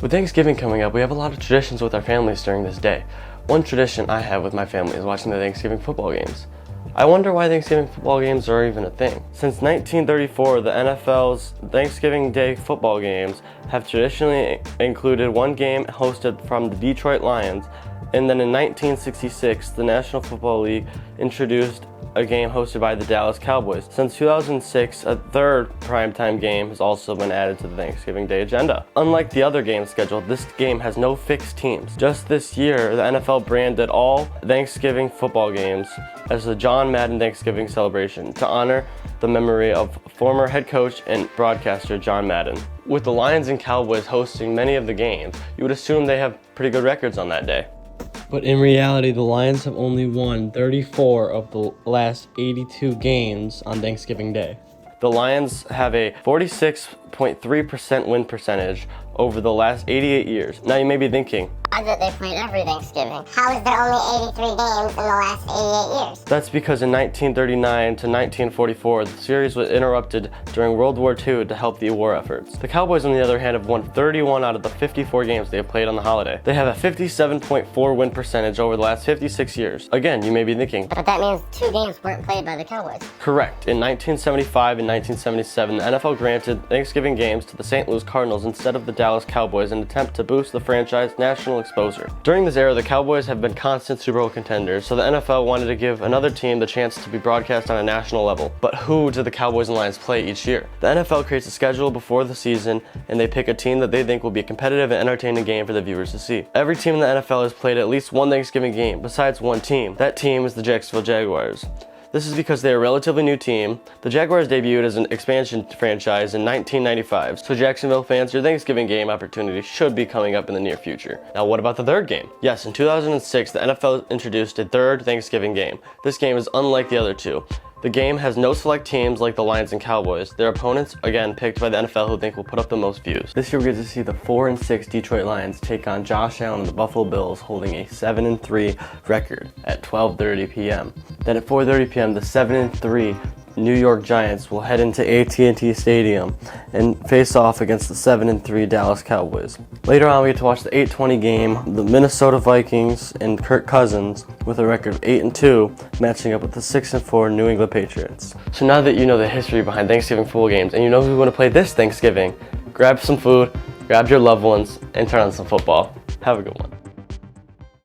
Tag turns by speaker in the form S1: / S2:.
S1: With Thanksgiving coming up, we have a lot of traditions with our families during this day. One tradition I have with my family is watching the Thanksgiving football games. I wonder why Thanksgiving football games are even a thing. Since 1934, the NFL's Thanksgiving Day football games have traditionally included one game hosted from the Detroit Lions, and then in 1966, the National Football League introduced a game hosted by the Dallas Cowboys. Since 2006, a third primetime game has also been added to the Thanksgiving Day agenda. Unlike the other games scheduled, this game has no fixed teams. Just this year, the NFL branded all Thanksgiving football games as the John Madden Thanksgiving celebration to honor the memory of former head coach and broadcaster John Madden. With the Lions and Cowboys hosting many of the games, you would assume they have pretty good records on that day. But in reality, the Lions have only won 34 of the last 82 games on Thanksgiving Day. The Lions have a 46.3% win percentage over the last 88 years. Now you may be thinking,
S2: I thought they played every Thanksgiving. How is there only 83 games in the last 88 years?
S1: That's because in 1939 to 1944, the series was interrupted during World War II to help the war efforts. The Cowboys, on the other hand, have won 31 out of the 54 games they have played on the holiday. They have a 57.4 win percentage over the last 56 years. Again, you may be thinking,
S2: But that means 2 games weren't played by the Cowboys.
S1: correct. In 1975 and 1977, the NFL granted Thanksgiving games to the St. Louis Cardinals instead of the Dallas Cowboys in an attempt to boost the franchise's national exposure. During this era, the Cowboys have been constant Super Bowl contenders, so the NFL wanted to give another team the chance to be broadcast on a national level. But who do the Cowboys and Lions play each year? The NFL creates a schedule before the season, and they pick a team that they think will be a competitive and entertaining game for the viewers to see. Every team in the NFL has played at least one Thanksgiving game, besides one team. That team is the Jacksonville Jaguars. This is because they're a relatively new team. The Jaguars debuted as an expansion franchise in 1995, so Jacksonville fans, your Thanksgiving game opportunity should be coming up in the near future. Now, what about the third game? Yes, in 2006, the NFL introduced a third Thanksgiving game. This game is unlike the other two. The game has no select teams like the Lions and Cowboys. Their opponents, again, picked by the NFL who think will put up the most views. This year we get to see the 4-6 Detroit Lions take on Josh Allen and the Buffalo Bills, holding a 7-3 record at 12:30 p.m. Then at 4:30 p.m., the 7-3 New York Giants will head into AT&T Stadium and face off against the 7-3 Dallas Cowboys. Later on, we get to watch the 8:20 game, the Minnesota Vikings and Kirk Cousins with a record of 8-2 matching up with the 6-4 New England Patriots. So now that you know the history behind Thanksgiving football games and you know who's going to play this Thanksgiving, grab some food, grab your loved ones, and turn on some football. Have a good one.